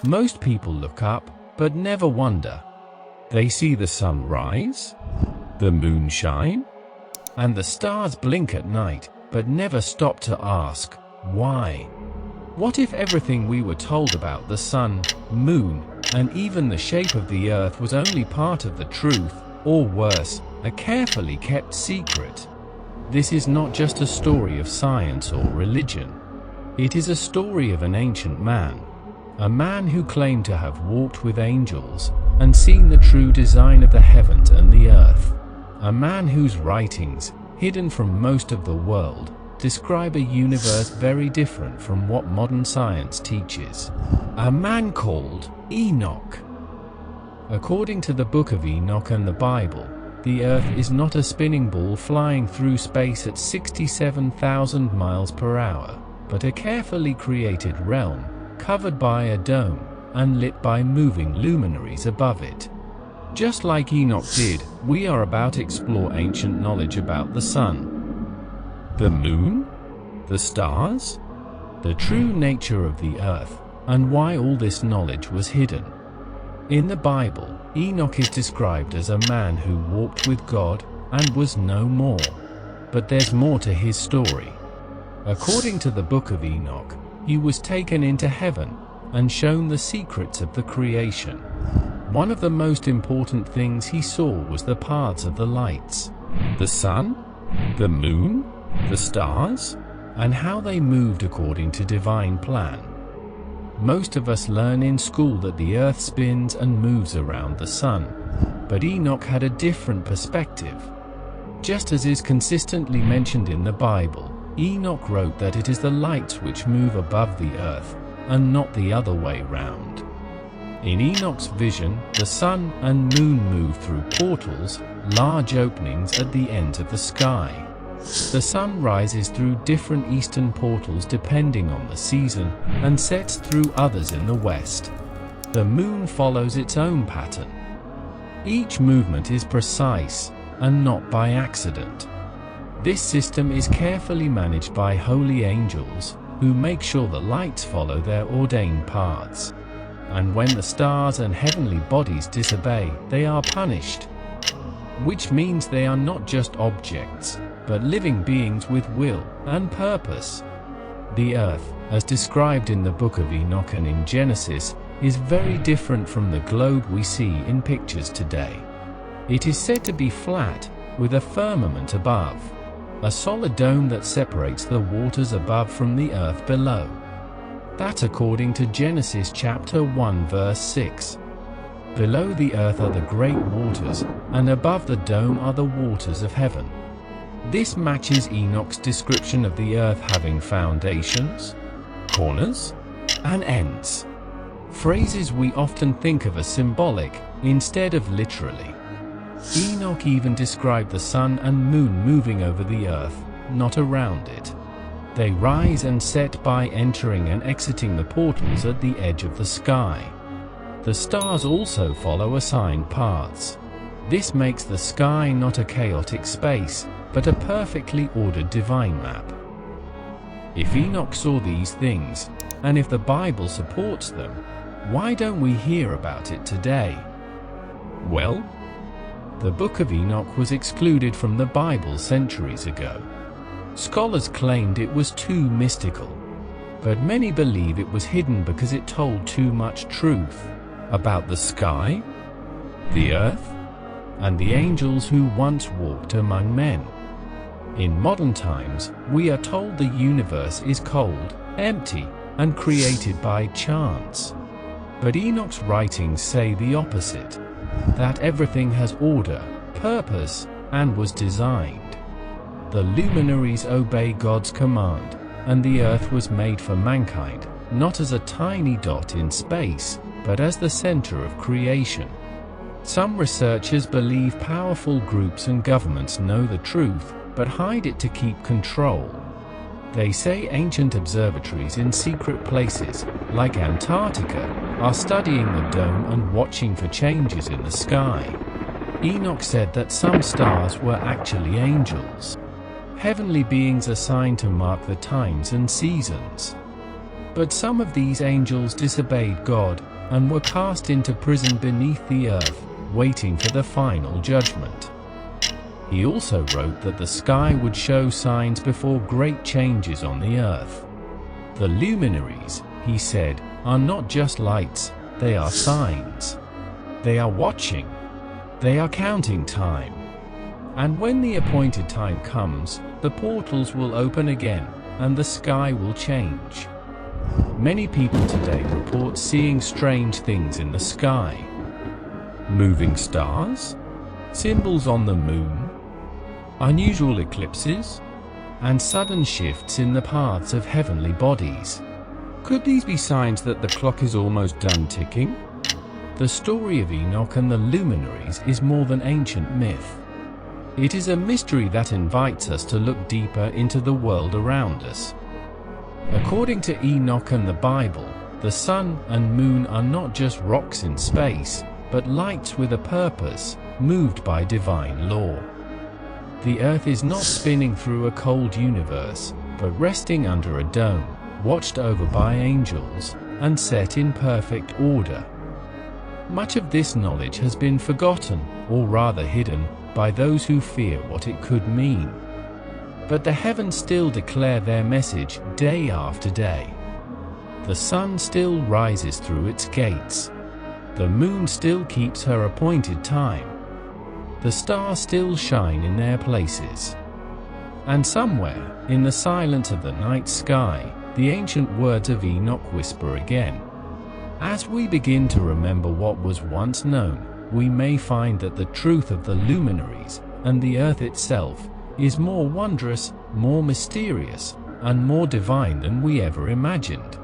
Most people look up, but never wonder. They see the sun rise, the moon shine, and the stars blink at night, but never stop to ask, why? What if everything we were told about the sun, moon, and even the shape of the earth was only part of the truth, or worse, a carefully kept secret? This is not just a story of science or religion. It is a story of an ancient man. A man who claimed to have walked with angels and seen the true design of the heavens and the earth. A man whose writings, hidden from most of the world, describe a universe very different from what modern science teaches. A man called Enoch. According to the Book of Enoch and the Bible, the Earth is not a spinning ball flying through space at 67,000 miles per hour, but a carefully created realm, covered by a dome, and lit by moving luminaries above it. Just like Enoch did, we are about to explore ancient knowledge about the sun, the moon, the stars, the true nature of the earth, and why all this knowledge was hidden. In the Bible, Enoch is described as a man who walked with God and was no more. But there's more to his story. According to the Book of Enoch, he was taken into heaven and shown the secrets of the creation. One of the most important things he saw was the paths of the lights, the sun, the moon, the stars, and how they moved according to divine plan. Most of us learn in school that the earth spins and moves around the sun, but Enoch had a different perspective. Just as is consistently mentioned in the Bible, Enoch wrote that it is the lights which move above the earth, and not the other way round. In Enoch's vision, the sun and moon move through portals, large openings at the ends of the sky. The sun rises through different eastern portals depending on the season, and sets through others in the west. The moon follows its own pattern. Each movement is precise, and not by accident. This system is carefully managed by holy angels, who make sure the lights follow their ordained paths. And when the stars and heavenly bodies disobey, they are punished. Which means they are not just objects, but living beings with will and purpose. The earth, as described in the Book of Enoch and in Genesis, is very different from the globe we see in pictures today. It is said to be flat, with a firmament above, a solid dome that separates the waters above from the earth below. That's according to Genesis chapter 1 verse 6. Below the earth are the great waters, and above the dome are the waters of heaven. This matches Enoch's description of the earth having foundations, corners, and ends. Phrases we often think of as symbolic, instead of literally. Enoch even described the sun and moon moving over the earth, not around it. They rise and set by entering and exiting the portals at the edge of the sky. The stars also follow assigned paths. This makes the sky not a chaotic space, but a perfectly ordered divine map. If Enoch saw these things, and if the Bible supports them, why don't we hear about it today? Well, the Book of Enoch was excluded from the Bible centuries ago. Scholars claimed it was too mystical, but many believe it was hidden because it told too much truth about the sky, the earth, and the angels who once walked among men. In modern times, we are told the universe is cold, empty, and created by chance. But Enoch's writings say the opposite, that everything has order, purpose, and was designed. The luminaries obey God's command, and the earth was made for mankind, not as a tiny dot in space, but as the center of creation. Some researchers believe powerful groups and governments know the truth, but hide it to keep control. They say ancient observatories in secret places, like Antarctica, are studying the dome and watching for changes in the sky. Enoch said that some stars were actually angels, heavenly beings assigned to mark the times and seasons. But some of these angels disobeyed God, and were cast into prison beneath the earth, waiting for the final judgment. He also wrote that the sky would show signs before great changes on the earth. The luminaries, he said, are not just lights, they are signs. They are watching. They are counting time. And when the appointed time comes, the portals will open again, and the sky will change. Many people today report seeing strange things in the sky. Moving stars, symbols on the moon, unusual eclipses, and sudden shifts in the paths of heavenly bodies. Could these be signs that the clock is almost done ticking? The story of Enoch and the luminaries is more than ancient myth. It is a mystery that invites us to look deeper into the world around us. According to Enoch and the Bible, the sun and moon are not just rocks in space, but lights with a purpose, moved by divine law. The earth is not spinning through a cold universe, but resting under a dome, watched over by angels, and set in perfect order. Much of this knowledge has been forgotten, or rather hidden, by those who fear what it could mean. But the heavens still declare their message day after day. The sun still rises through its gates. The moon still keeps her appointed time. The stars still shine in their places. And somewhere, in the silence of the night sky, the ancient words of Enoch whisper again. As we begin to remember what was once known, we may find that the truth of the luminaries, and the earth itself, is more wondrous, more mysterious, and more divine than we ever imagined.